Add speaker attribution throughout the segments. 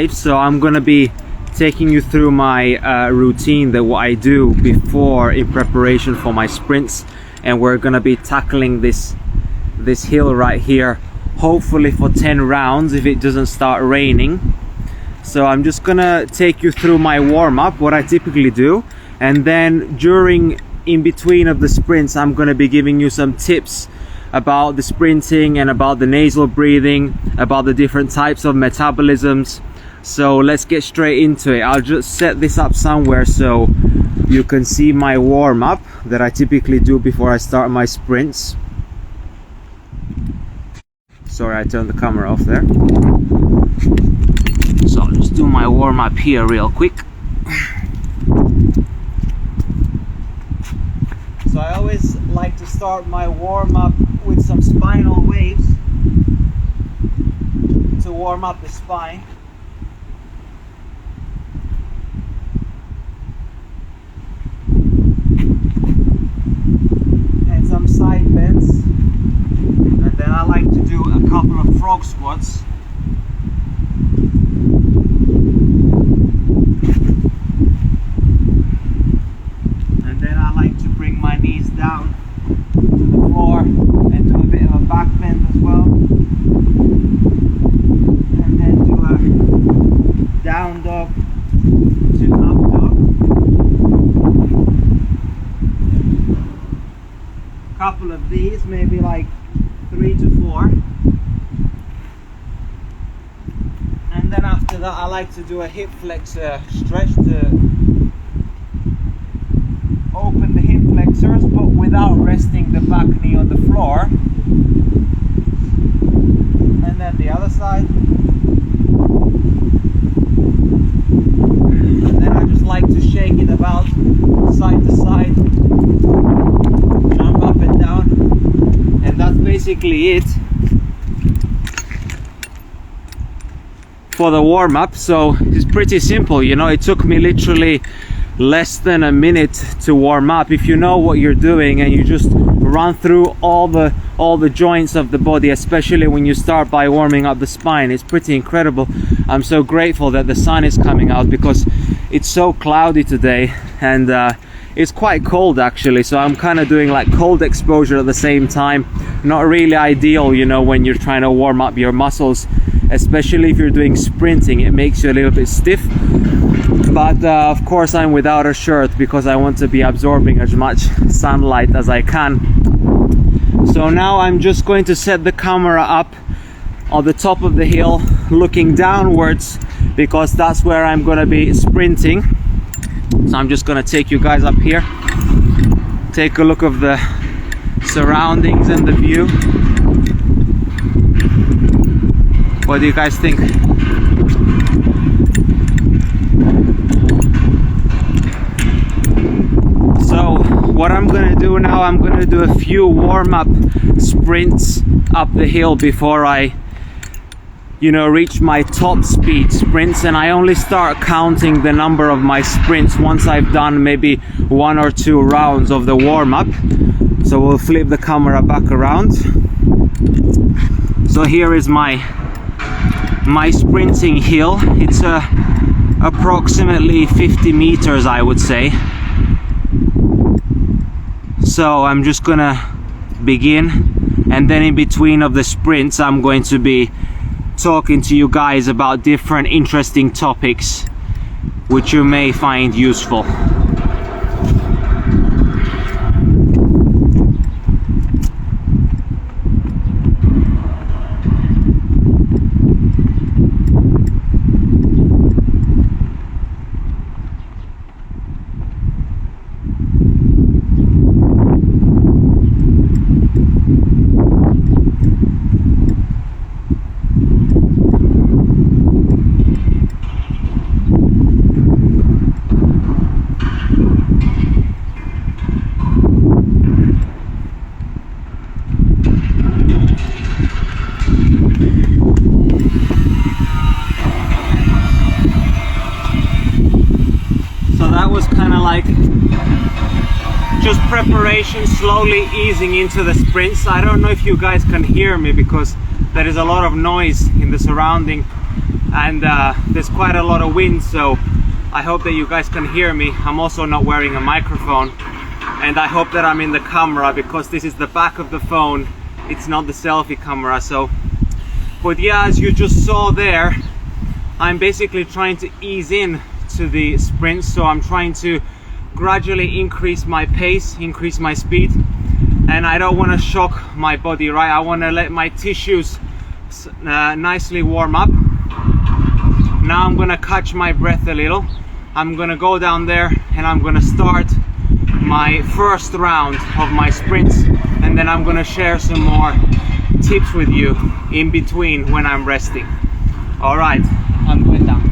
Speaker 1: So I'm gonna be taking you through my routine, that what I do before in preparation for my sprints, and we're gonna be tackling this hill right here, hopefully for 10 rounds if it doesn't start raining. So I'm just gonna take you through my warm-up, what I typically do, and then in between of the sprints I'm gonna be giving you some tips about the sprinting and about the nasal breathing, about the different types of metabolisms. So let's get straight into it. I'll just set this up somewhere so you can see my warm-up that I typically do before I start my sprints. Sorry, I turned the camera off there. So I'll just do my warm-up here real quick. So I always like to start my warm-up with some spinal waves to warm up the spine. And some side bends. And then I like to do a couple of frog squats. And then I like to bring my knees down to the floor and do a bit of a back bend as well. And then do a down dog to up dog. A couple of these, maybe like 3 to 4. And then after that I like to do a hip flexor stretch to open the hip flexors, but without resting the back knee on the floor. And then the other side. And then I just like to shake it about side to side, jump up and down, and that's basically it for the warm-up. So it's pretty simple, you know. It took me literally less than a minute to warm up. If you know what you're doing and you just run through all the joints of the body, especially when you start by warming up the spine, it's pretty incredible. I'm so grateful that the sun is coming out because it's so cloudy today, and it's quite cold actually, so I'm kind of doing like cold exposure at the same time. Not really ideal, you know, when you're trying to warm up your muscles, especially if you're doing sprinting. It makes you a little bit stiff. But of course I'm without a shirt because I want to be absorbing as much sunlight as I can. So now I'm just going to set the camera up on the top of the hill looking downwards, because that's where I'm going to be sprinting. So I'm just going to take you guys up here, take a look of the surroundings and the view. What do you guys think? So what I'm gonna do now, I'm gonna do a few warm-up sprints up the hill before I, you know, reach my top speed sprints, and I only start counting the number of my sprints once I've done maybe 1 or 2 rounds of the warm-up. So we'll flip the camera back around. So here is my sprinting hill. It's approximately 50 meters, I would say. So I'm just gonna begin, and then in between of the sprints I'm going to be talking to you guys about different interesting topics which you may find useful. Just preparation, slowly easing into the sprints. I don't know if you guys can hear me because there is a lot of noise in the surrounding and there's quite a lot of wind, so I hope that you guys can hear me. I'm also not wearing a microphone, and I hope that I'm in the camera because this is the back of the phone, it's not the selfie camera. So, but yeah, as you just saw there, I'm basically trying to ease in to the sprint, so I'm trying to gradually increase my pace, increase my speed, and I don't want to shock my body, right? I want to let my tissues nicely warm up. Now I'm gonna catch my breath a little. I'm gonna go down there and I'm gonna start my first round of my sprints, and then I'm gonna share some more tips with you in between when I'm resting. All right, I'm going down.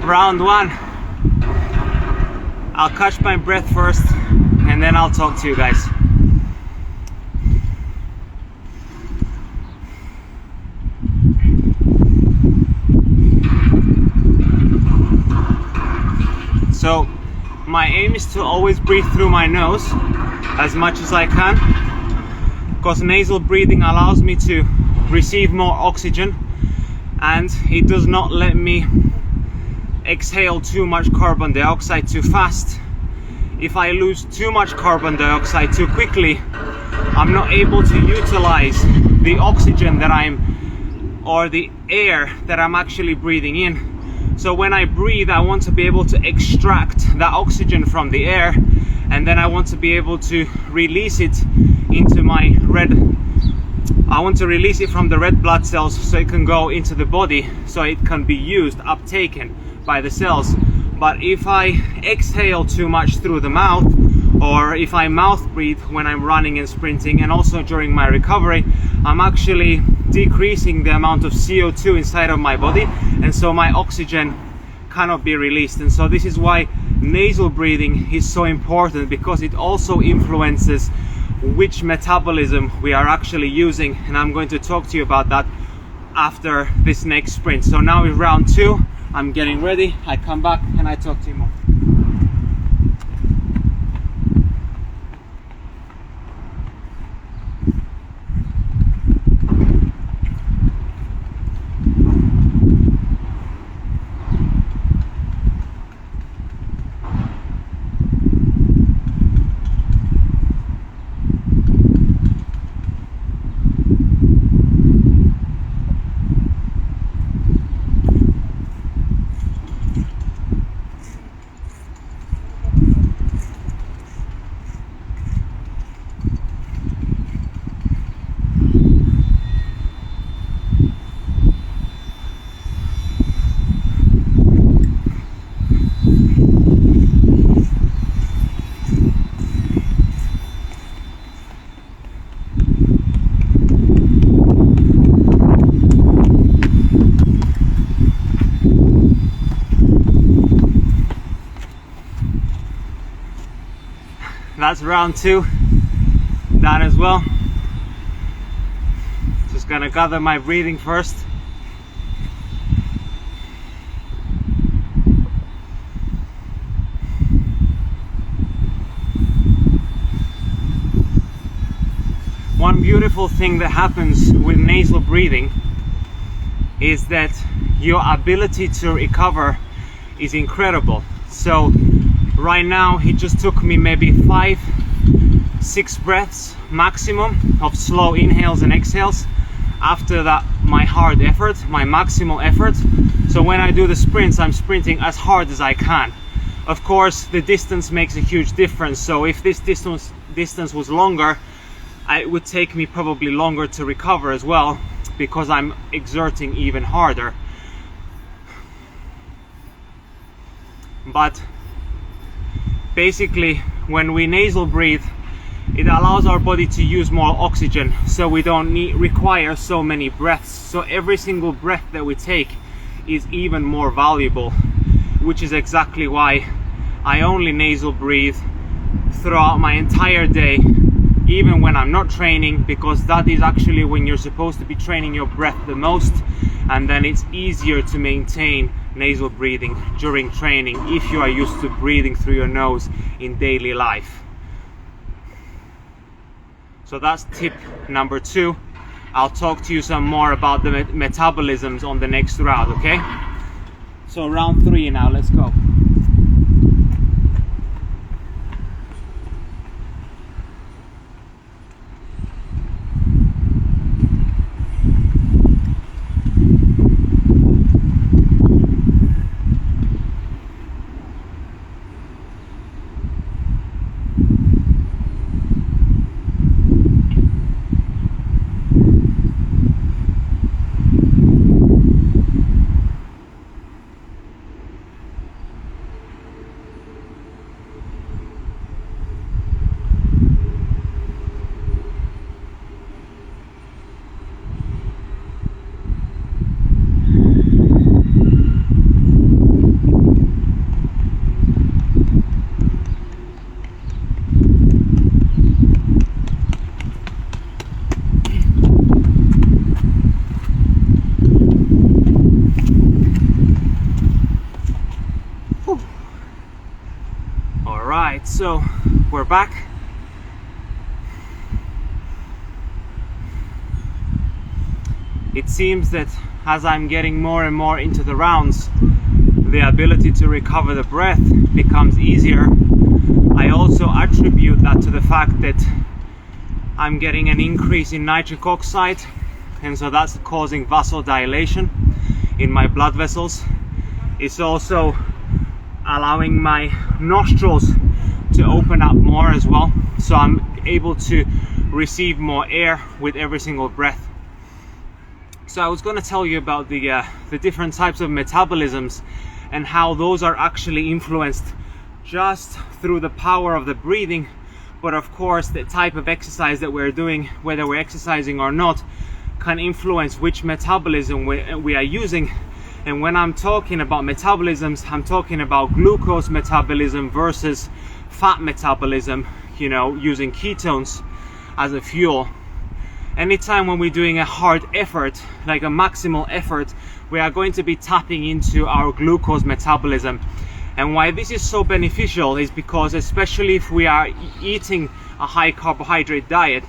Speaker 1: Round one. I'll catch my breath first and then I'll talk to you guys. So my aim is to always breathe through my nose as much as I can, because nasal breathing allows me to receive more oxygen and it does not let me exhale too much carbon dioxide too fast. If I lose too much carbon dioxide too quickly, I'm not able to utilize the oxygen that or the air that I'm actually breathing in. So when I breathe, I want to be able to extract that oxygen from the air, and then I want to be able to release it into my I want to release it from the red blood cells so it can go into the body, so it can be used, uptaken by the cells. But if I exhale too much through the mouth, or if I mouth breathe when I'm running and sprinting and also during my recovery, I'm actually decreasing the amount of CO2 inside of my body, and so my oxygen cannot be released. And so this is why nasal breathing is so important, because it also influences which metabolism we are actually using, and I'm going to talk to you about that after this next sprint. So now is round two. I'm getting ready, I come back and I talk to you more. That's round two done as well. Just gonna gather my breathing first. One beautiful thing that happens with nasal breathing is that your ability to recover is incredible. So right now it just took me maybe 5-6 breaths maximum of slow inhales and exhales. After that, my hard effort, my maximal effort. So when I do the sprints, I'm sprinting as hard as I can. Of course, the distance makes a huge difference. So if this distance was longer, it would take me probably longer to recover as well, because I'm exerting even harder. But basically, when we nasal breathe, it allows our body to use more oxygen, so we don't require so many breaths. So every single breath that we take is even more valuable, which is exactly why I only nasal breathe throughout my entire day, even when I'm not training, because that is actually when you're supposed to be training your breath the most, and then it's easier to maintain nasal breathing during training if you are used to breathing through your nose in daily life. So that's tip number 2. I'll talk to you some more about the metabolisms on the next round, okay? So round 3 now, let's go. So we're back. It seems that as I'm getting more and more into the rounds, the ability to recover the breath becomes easier. I also attribute that to the fact that I'm getting an increase in nitric oxide, and so that's causing vasodilation in my blood vessels. It's also allowing my nostrils to open up more as well, so I'm able to receive more air with every single breath. So I was going to tell you about the different types of metabolisms and how those are actually influenced just through the power of the breathing, but of course the type of exercise that we're doing, whether we're exercising or not, can influence which metabolism we are using. And when I'm talking about metabolisms, I'm talking about glucose metabolism versus fat metabolism, you know, using ketones as a fuel. Anytime when we're doing a hard effort, like a maximal effort, we are going to be tapping into our glucose metabolism. And why this is so beneficial is because, especially if we are eating a high carbohydrate diet,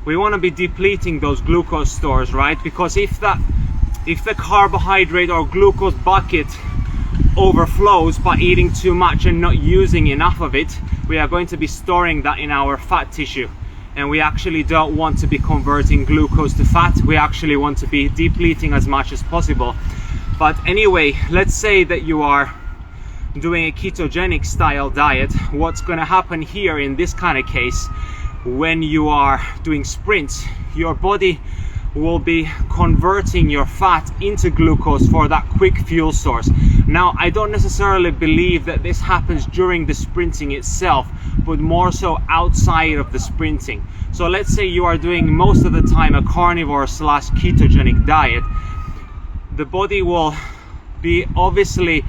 Speaker 1: we want to be depleting those glucose stores, right? Because if the carbohydrate or glucose bucket overflows by eating too much and not using enough of it, we are going to be storing that in our fat tissue, and we actually don't want to be converting glucose to fat. We actually want to be depleting as much as possible. But anyway, let's say that you are doing a ketogenic style diet. What's going to happen here in this kind of case, when you are doing sprints, your body will be converting your fat into glucose for that quick fuel source. Now, I don't necessarily believe that this happens during the sprinting itself, but more so outside of the sprinting. So let's say you are doing most of the time a carnivore / ketogenic diet. The body will be obviously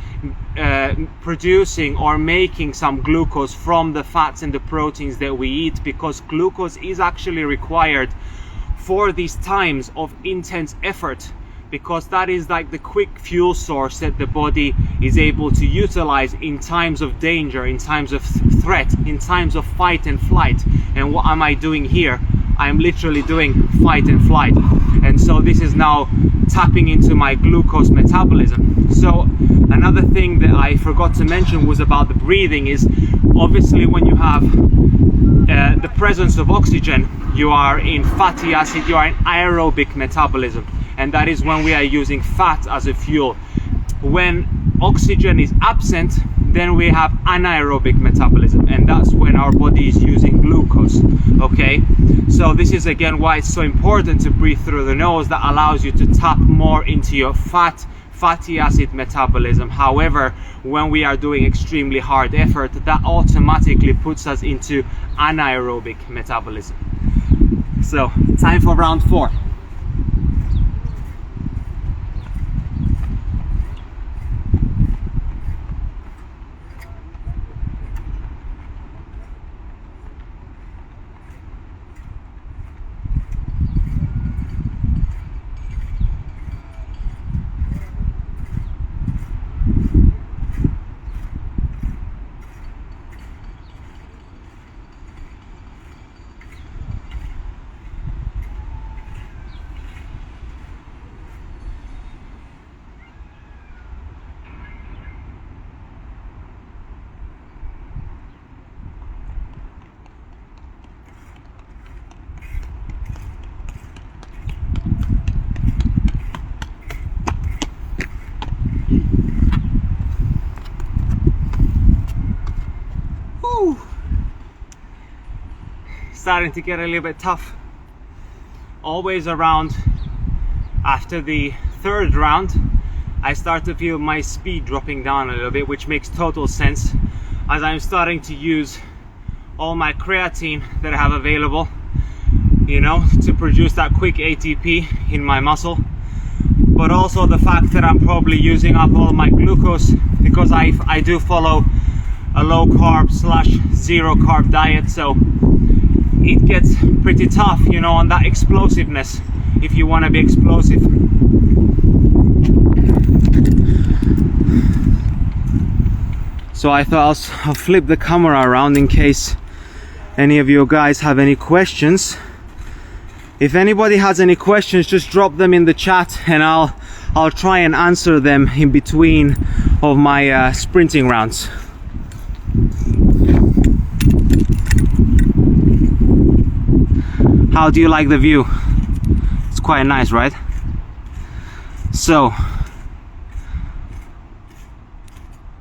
Speaker 1: producing or making some glucose from the fats and the proteins that we eat, because glucose is actually required for these times of intense effort, because that is like the quick fuel source that the body is able to utilize in times of danger, in times of threat, in times of fight and flight. And what am I doing here? I'm literally doing fight and flight. And so this is now tapping into my glucose metabolism. So another thing that I forgot to mention was about the breathing is, obviously when you have the presence of oxygen, you are in fatty acid, you are in aerobic metabolism, and that is when we are using fat as a fuel. When oxygen is absent, Then we have anaerobic metabolism, and that's when our body is using glucose. Okay, so this is again why it's so important to breathe through the nose. That allows you to tap more into your fatty acid metabolism. However, when we are doing extremely hard effort, that automatically puts us into anaerobic metabolism. So time for round 4. Starting to get a little bit tough. Always around after the 3rd round, I start to feel my speed dropping down a little bit, which makes total sense as I'm starting to use all my creatine that I have available, you know, to produce that quick ATP in my muscle. But also the fact that I'm probably using up all my glucose, because I do follow a low carb / 0 carb diet, so it gets pretty tough, you know, on that explosiveness, if you want to be explosive. So I thought I'll flip the camera around in case any of you guys have any questions. If anybody has any questions, just drop them in the chat and I'll try and answer them in between of my sprinting rounds. How do you like the view? It's quite nice, right? So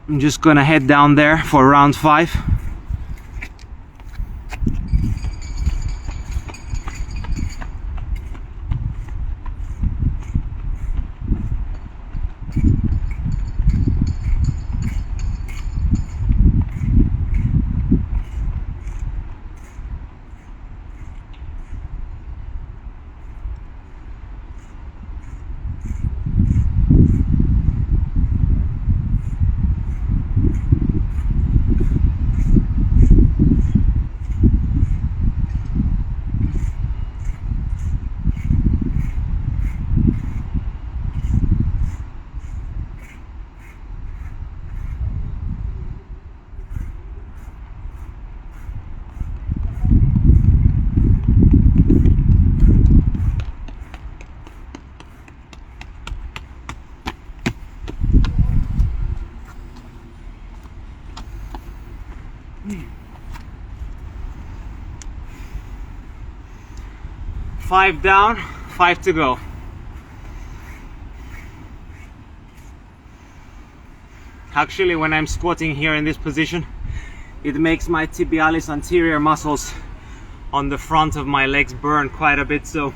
Speaker 1: I'm just gonna head down there for round 5. Five down, 5 to go. Actually, when I'm squatting here in this position, it makes my tibialis anterior muscles on the front of my legs burn quite a bit, so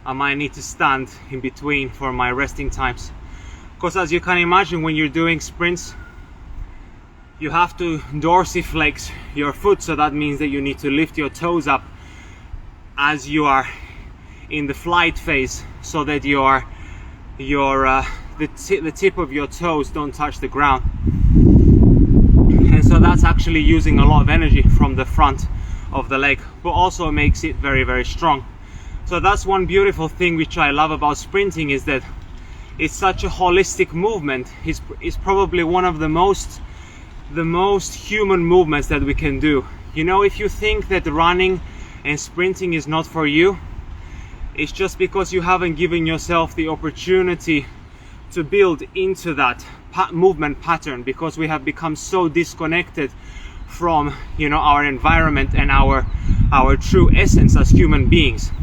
Speaker 1: I might need to stand in between for my resting times. Because as you can imagine, when you're doing sprints, you have to dorsiflex your foot, so that means that you need to lift your toes up as you are in the flight phase, so that the tip of your toes don't touch the ground. And so that's actually using a lot of energy from the front of the leg, but also makes it very, very strong. So that's one beautiful thing which I love about sprinting, is that it's such a holistic movement. It's probably one of the most human movements that we can do. You know, if you think that running and sprinting is not for you, it's just because you haven't given yourself the opportunity to build into that movement pattern, because we have become so disconnected from, you know, our environment and our true essence as human beings.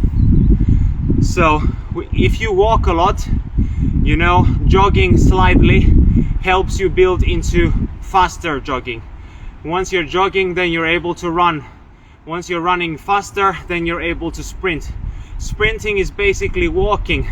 Speaker 1: So if you walk a lot, you know, jogging slightly helps you build into faster jogging. Once you're jogging, then you're able to run. Once you're running faster, then you're able to sprint. Sprinting is basically walking,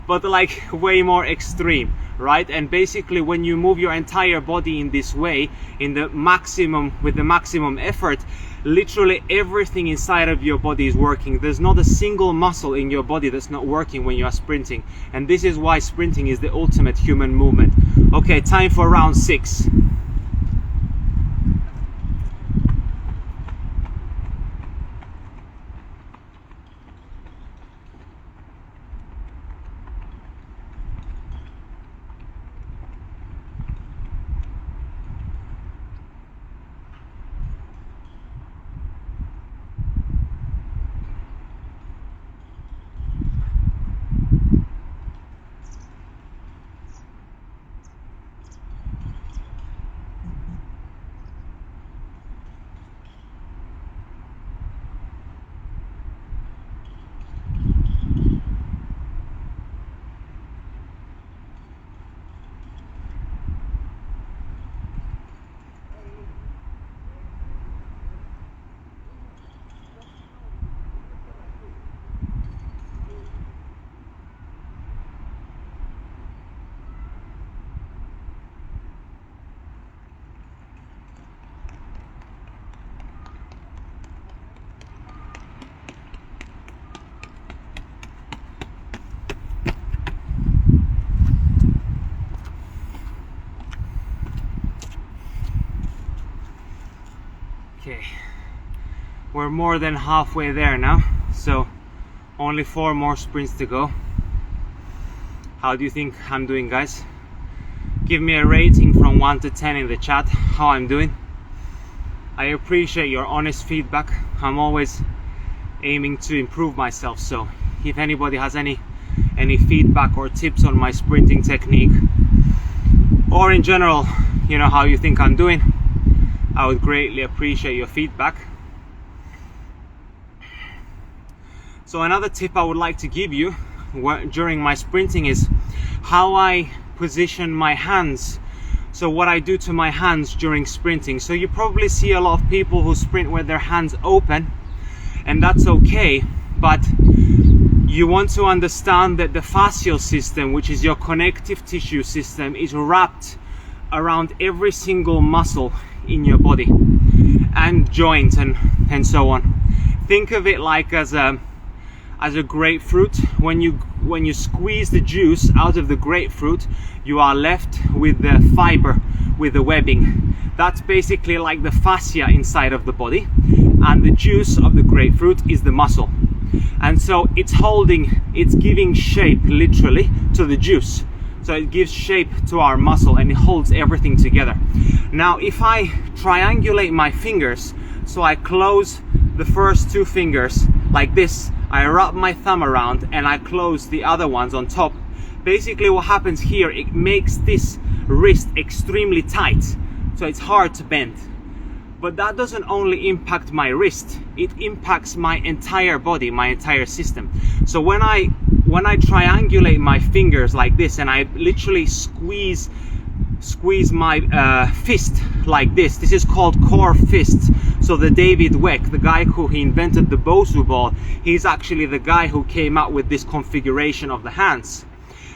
Speaker 1: but like way more extreme, right? And basically when you move your entire body in this way, in the maximum, with the maximum effort, literally everything inside of your body is working. There's not a single muscle in your body that's not working when you are sprinting. And this is why sprinting is the ultimate human movement. Okay, time for round 6. Okay, we're more than halfway there now, so only 4 more sprints to go. How do you think I'm doing, guys? Give me a rating from 1 to 10 in the chat, how I'm doing. I appreciate your honest feedback. I'm always aiming to improve myself, so if anybody has any feedback or tips on my sprinting technique, or in general, you know, how you think I'm doing, I would greatly appreciate your feedback. So another tip I would like to give you during my sprinting is how I position my hands. So what I do to my hands during sprinting. So you probably see a lot of people who sprint with their hands open, and that's okay, but you want to understand that the fascial system, which is your connective tissue system, is wrapped around every single muscle in your body and joint and so on. Think of it like as a grapefruit. When you squeeze the juice out of the grapefruit, you are left with the fiber, with the webbing. That's basically like the fascia inside of the body, and the juice of the grapefruit is the muscle. And so it's giving shape literally to the juice. So it gives shape to our muscle and it holds everything together. Now, if I triangulate my fingers, so I close the first 2 fingers like this, I wrap my thumb around and I close the other ones on top. Basically what happens here, it makes this wrist extremely tight, so it's hard to bend. But that doesn't only impact my wrist, it impacts my entire body, my entire system. So when I triangulate my fingers like this and I literally squeeze my fist like this, this is called CoreFist. So the David Weck, the guy who invented the Bosu ball, he's actually the guy who came up with this configuration of the hands.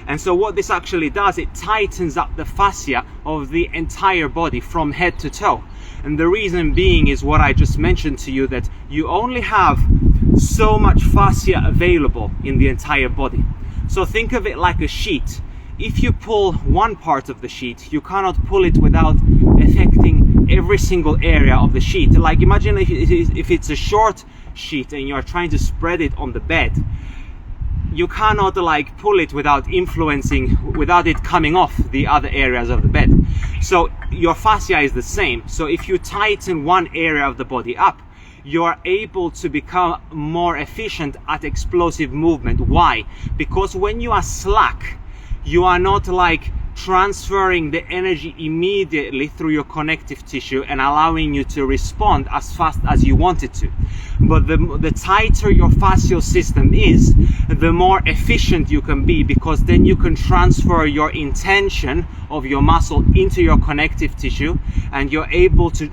Speaker 1: And so what this actually does, it tightens up the fascia of the entire body from head to toe. And the reason being is what I just mentioned to you, that you only have so much fascia available in the entire body. So think of it like a sheet. If you pull one part of the sheet, you cannot pull it without affecting every single area of the sheet. Like imagine if it's a short sheet and you're trying to spread it on the bed, you cannot like pull it without it coming off the other areas of the bed. So your fascia is the same. So if you tighten one area of the body up, you are able to become more efficient at explosive movement. Why? Because when you are slack, you are not like transferring the energy immediately through your connective tissue and allowing you to respond as fast as you want it to. But the tighter your fascial system is, the more efficient you can be, because then you can transfer your intention of your muscle into your connective tissue, and you're able to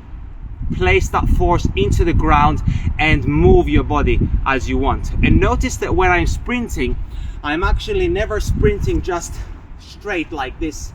Speaker 1: place that force into the ground and move your body as you want. And notice that when I'm sprinting, I'm actually never sprinting just straight like this.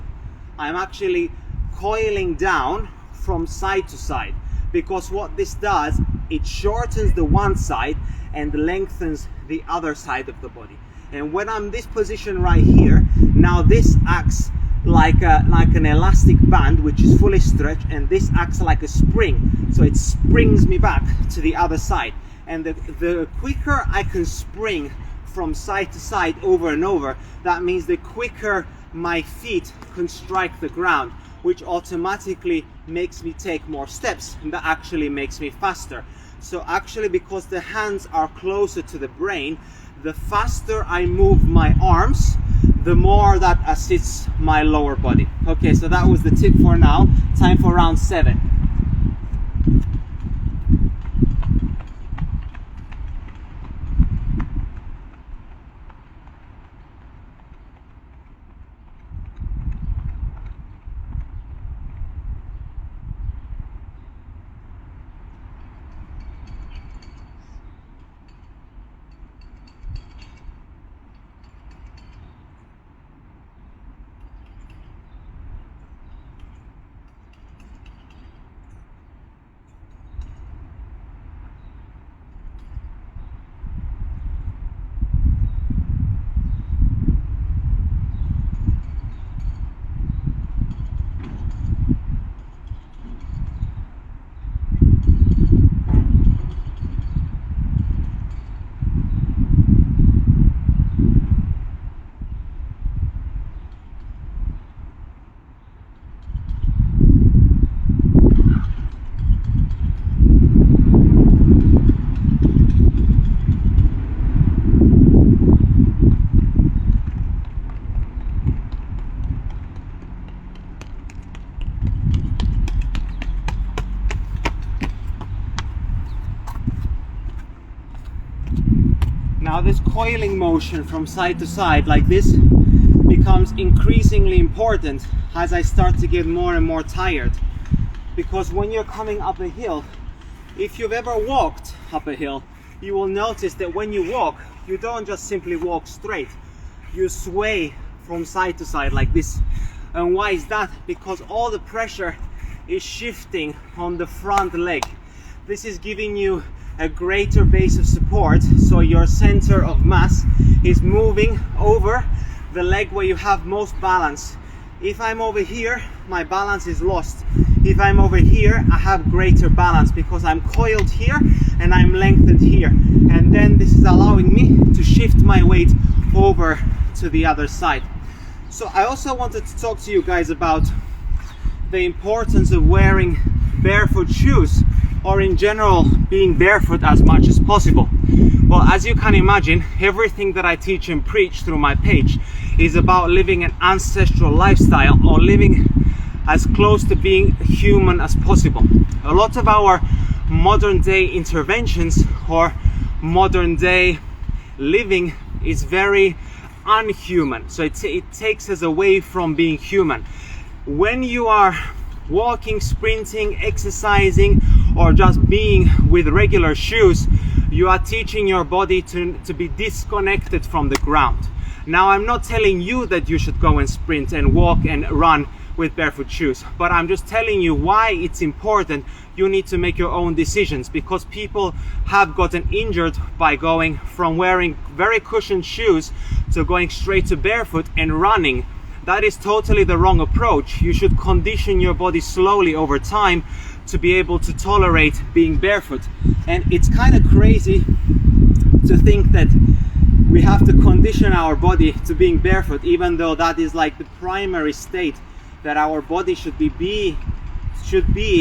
Speaker 1: I'm actually coiling down from side to side, because what this does, it shortens the one side and lengthens the other side of the body. And when I'm this position right here, now this acts like an elastic band which is fully stretched, and this acts like a spring, so it springs me back to the other side. And the quicker I can spring from side to side over and over, that means the quicker my feet can strike the ground, which automatically makes me take more steps, and that actually makes me faster. So actually, because the hands are closer to the brain, the faster I move my arms, the more that assists my lower body. Okay, so that was the tip for now. Time for round 7. Now this coiling motion from side to side like this becomes increasingly important as I start to get more and more tired, because when you're coming up a hill, if you've ever walked up a hill, you will notice that when you walk, you don't just simply walk straight, you sway from side to side like this. And why is that? Because all the pressure is shifting on the front leg. This is giving you a greater base of support, so your center of mass is moving over the leg where you have most balance. If I'm over here, my balance is lost. If I'm over here, I have greater balance because I'm coiled here and I'm lengthened here. And then this is allowing me to shift my weight over to the other side. So I also wanted to talk to you guys about the importance of wearing barefoot shoes, or in general being barefoot as much as possible. Well, as you can imagine, everything that I teach and preach through my page is about living an ancestral lifestyle, or living as close to being human as possible. A lot of our modern day interventions or modern day living is very unhuman, so it takes us away from being human. When you are walking, sprinting, exercising, or just being with regular shoes, you are teaching your body to be disconnected from the ground. Now, I'm not telling you that you should go and sprint and walk and run with barefoot shoes, but I'm just telling you why it's important. You need to make your own decisions, because people have gotten injured by going from wearing very cushioned shoes to going straight to barefoot and running. That is totally the wrong approach. You should condition your body slowly over time to be able to tolerate being barefoot. And it's kind of crazy to think that we have to condition our body to being barefoot, even though that is like the primary state that our body should be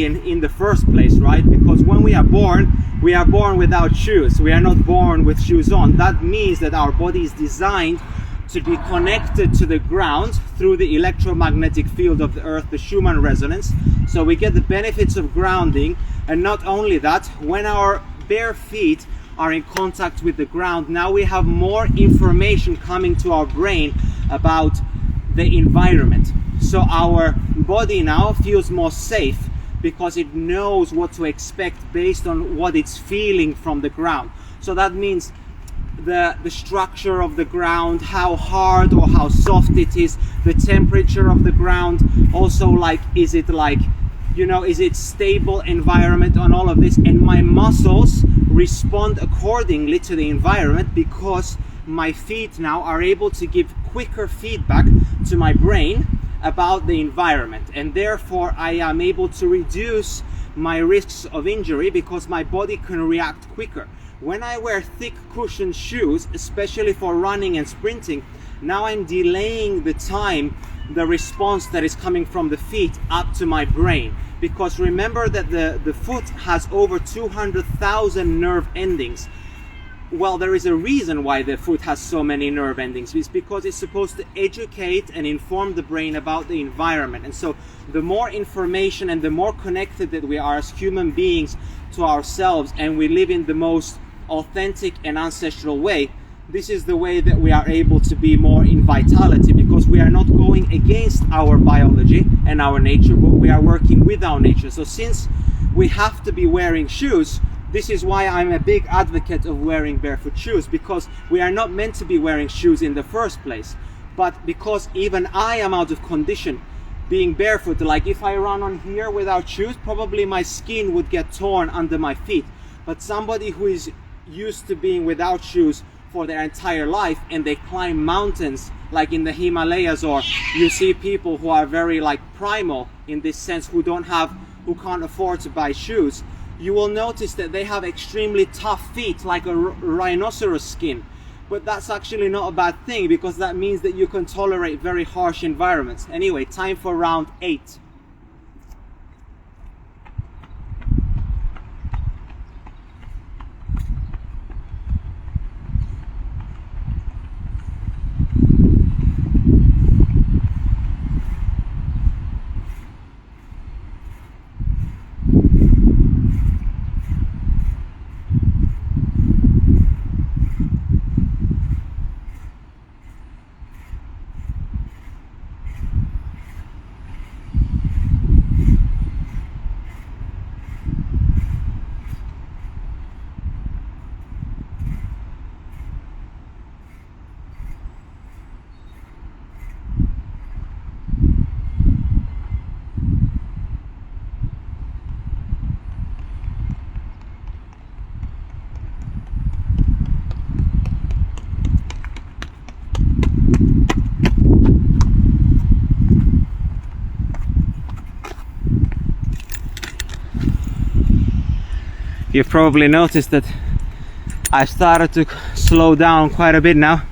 Speaker 1: in the first place, right? Because when we are born without shoes. We are not born with shoes on. That means that our body is designed to be connected to the ground through the electromagnetic field of the earth, the Schumann resonance. So we get the benefits of grounding, and not only that, when our bare feet are in contact with the ground, now we have more information coming to our brain about the environment. So our body now feels more safe because it knows what to expect based on what it's feeling from the ground. So that means the structure of the ground, how hard or how soft it is, the temperature of the ground, also like, is it like, you know, is it stable environment on all of this? And my muscles respond accordingly to the environment because my feet now are able to give quicker feedback to my brain about the environment, and therefore I am able to reduce my risks of injury because my body can react quicker. When I wear thick cushioned shoes, especially for running and sprinting, now I'm delaying the time, the response that is coming from the feet up to my brain. Because remember that the foot has over 200,000 nerve endings. Well, there is a reason why the foot has so many nerve endings. It's because it's supposed to educate and inform the brain about the environment. And so the more information and the more connected that we are as human beings to ourselves, and we live in the most authentic and ancestral way, this is the way that we are able to be more in vitality, because we are not going against our biology and our nature, but we are working with our nature. So since we have to be wearing shoes, this is why I'm a big advocate of wearing barefoot shoes, because we are not meant to be wearing shoes in the first place. But because even I am out of condition being barefoot, like if I run on here without shoes, probably my skin would get torn under my feet. But somebody who is used to being without shoes for their entire life, and they climb mountains like in the Himalayas, or you see people who are very like primal in this sense, who can't afford to buy shoes, you will notice that they have extremely tough feet, like a rhinoceros skin. But that's actually not a bad thing, because that means that you can tolerate very harsh environments. Anyway, time for round 8. You've probably noticed that I started to slow down quite a bit now.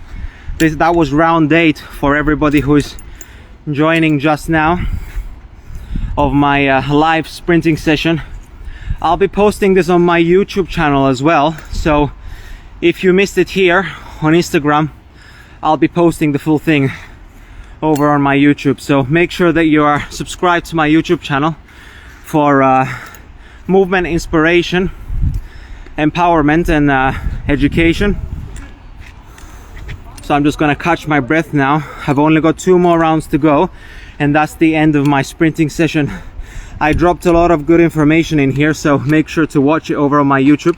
Speaker 1: That was round 8 for everybody who is joining just now of my live sprinting session. I'll be posting this on my YouTube channel as well, so if you missed it here on Instagram, I'll be posting the full thing over on my YouTube. So make sure that you are subscribed to my YouTube channel for movement inspiration, empowerment, and education. So I'm just gonna catch my breath now. I've only got 2 more rounds to go, and that's the end of my sprinting session. I dropped a lot of good information in here, so make sure to watch it over on my YouTube.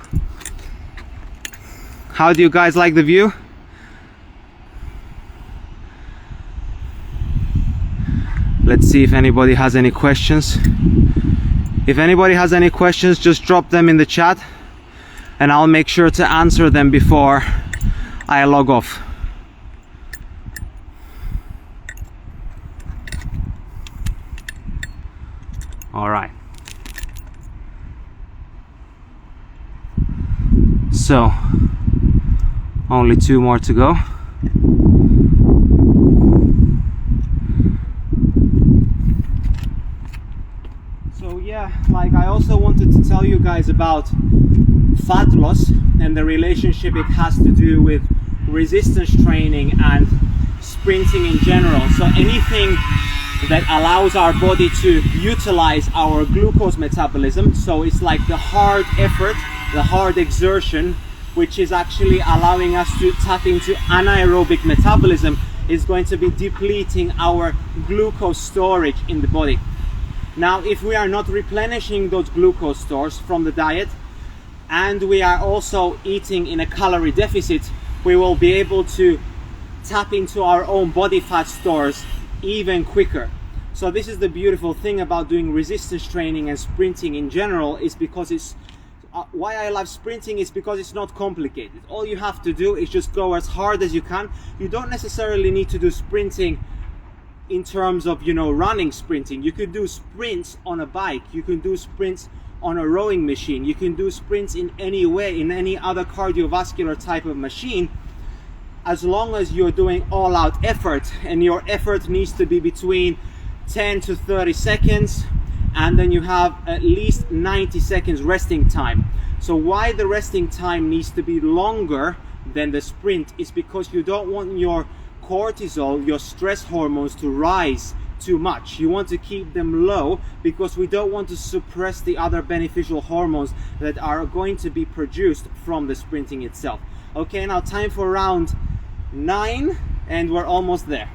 Speaker 1: How do you guys like the view? Let's see if anybody has any questions. If anybody has any questions, just drop them in the chat and I'll make sure to answer them before I log off. All right. So, only 2 more to go. So yeah, like I also wanted to tell you guys about fat loss and the relationship it has to do with resistance training and sprinting in general. So anything that allows our body to utilize our glucose metabolism, so it's like the hard effort, the hard exertion, which is actually allowing us to tap into anaerobic metabolism, is going to be depleting our glucose storage in the body. Now, if we are not replenishing those glucose stores from the diet, and we are also eating in a calorie deficit, we will be able to tap into our own body fat stores even quicker. So this is the beautiful thing about doing resistance training and sprinting in general, is because it's why I love sprinting is because it's not complicated. All you have to do is just go as hard as you can. You don't necessarily need to do sprinting in terms of, you know, running sprinting. You could do sprints on a bike, you can do sprints on a rowing machine, you can do sprints in any way, in any other cardiovascular type of machine, as long as you're doing all-out effort, and your effort needs to be between 10 to 30 seconds, and then you have at least 90 seconds resting time. So why the resting time needs to be longer than the sprint is because you don't want your cortisol, your stress hormones, to rise too much. You want to keep them low because we don't want to suppress the other beneficial hormones that are going to be produced from the sprinting itself. Okay, now time for round 9, and we're almost there.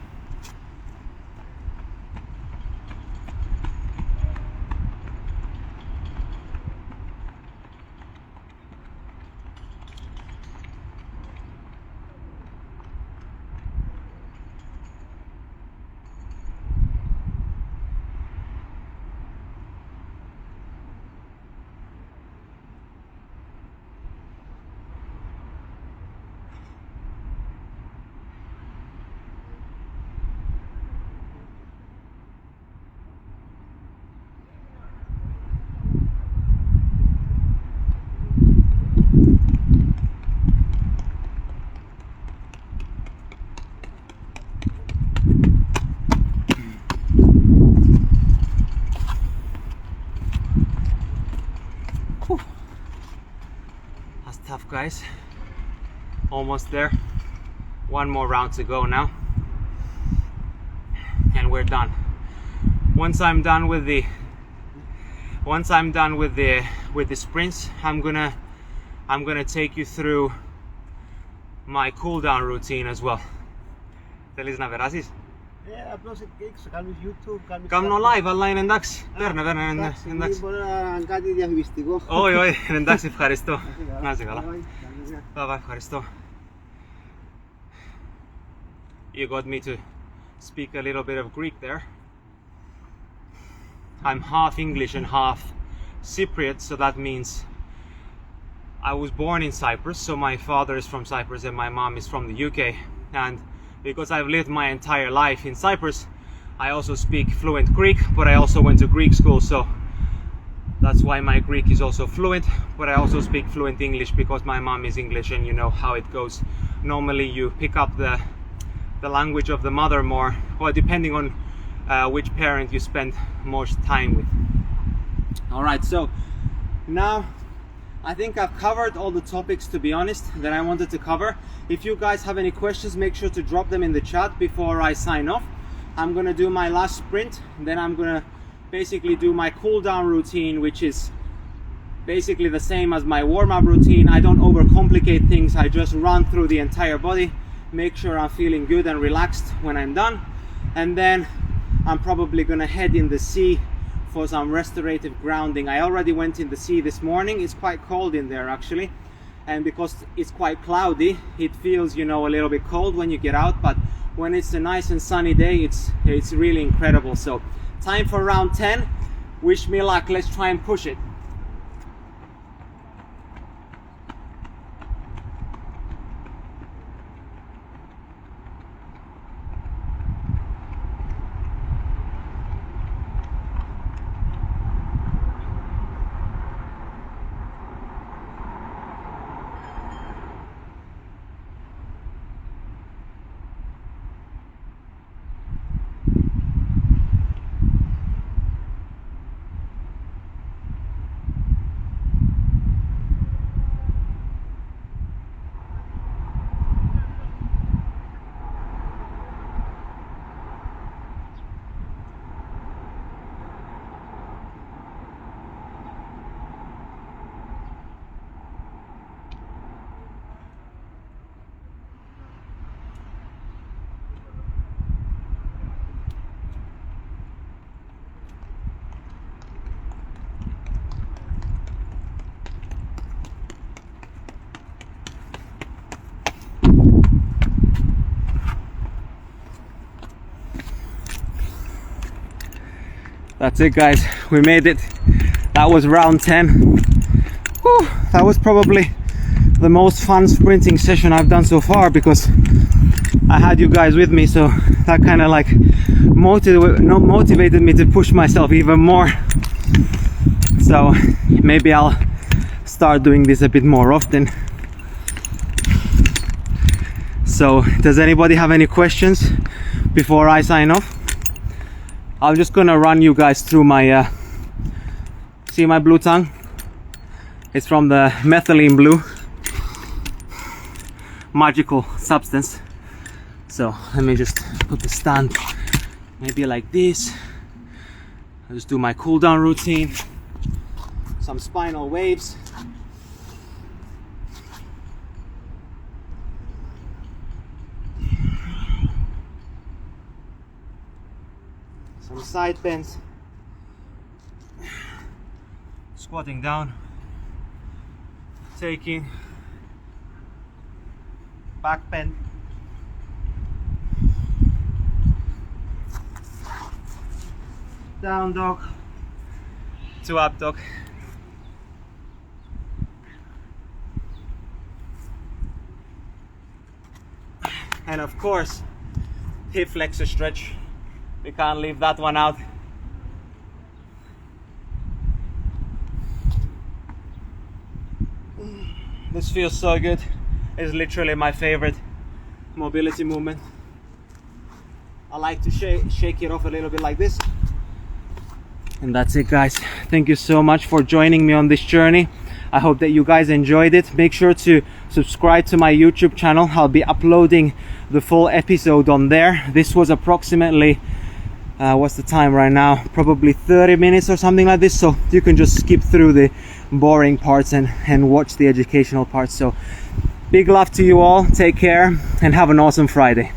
Speaker 1: Tough, guys. Almost there. One more round to go now, and we're done. Once I'm done with the sprints, I'm gonna take you through my cool down routine as well. Θέλεις να περάσεις?
Speaker 2: Απλώς έξω, κάνεις YouTube, κάνεις...
Speaker 1: Κάνω live, αλλά είναι εντάξει. Παίρνε, εντάξει.
Speaker 2: Μπορεί να είναι κάτι διαφημιστικό.
Speaker 1: Όχι, εντάξει, ευχαριστώ. Να είσαι καλά. Ευχαριστώ. You got me to speak a little bit of Greek there. I'm half English and half Cypriot, so that means I was born in Cyprus, so my father is from Cyprus and my mom is from the UK, and because I've lived my entire life in Cyprus, I also speak fluent Greek, but I also went to Greek school, so that's why my Greek is also fluent, but I also speak fluent English because my mom is English, and you know how it goes. Normally you pick up the language of the mother more, or depending on which parent you spend most time with. Alright, so now I think I've covered all the topics, to be honest, that I wanted to cover. If you guys have any questions, make sure to drop them in the chat before I sign off. I'm gonna do my last sprint, then I'm gonna basically do my cool down routine, which is basically the same as my warm-up routine. I don't overcomplicate things, I just run through the entire body, make sure I'm feeling good and relaxed when I'm done, and then I'm probably gonna head in the sea for some restorative grounding. I already went in the sea this morning. It's quite cold in there actually, and because it's quite cloudy, it feels, you know, a little bit cold when you get out, but when it's a nice and sunny day, it's really incredible. So time for round 10. Wish me luck. Let's try and push it. That's it, guys. We made it. That was round 10. Whew, that was probably the most fun sprinting session I've done so far, because I had you guys with me, so that kind of like motivated me to push myself even more. So maybe I'll start doing this a bit more often. So does anybody have any questions before I sign off? I'm just gonna run you guys through my see my blue tongue? It's from the methylene blue, magical substance. So let me just put the stand maybe like this. I'll just do my cool down routine, some spinal waves. Some side bends, squatting down, taking, back bend, down dog to up dog, and of course hip flexor stretch. We can't leave that one out. This feels so good. It's literally my favorite mobility movement. I like to shake it off a little bit like this. And that's it, guys. Thank you so much for joining me on this journey. I hope that you guys enjoyed it. Make sure to subscribe to my YouTube channel. I'll be uploading the full episode on there. This was approximately what's the time right now? Probably 30 minutes or something like this, so you can just skip through the boring parts and watch the educational parts. So big love to you all, take care and have an awesome Friday.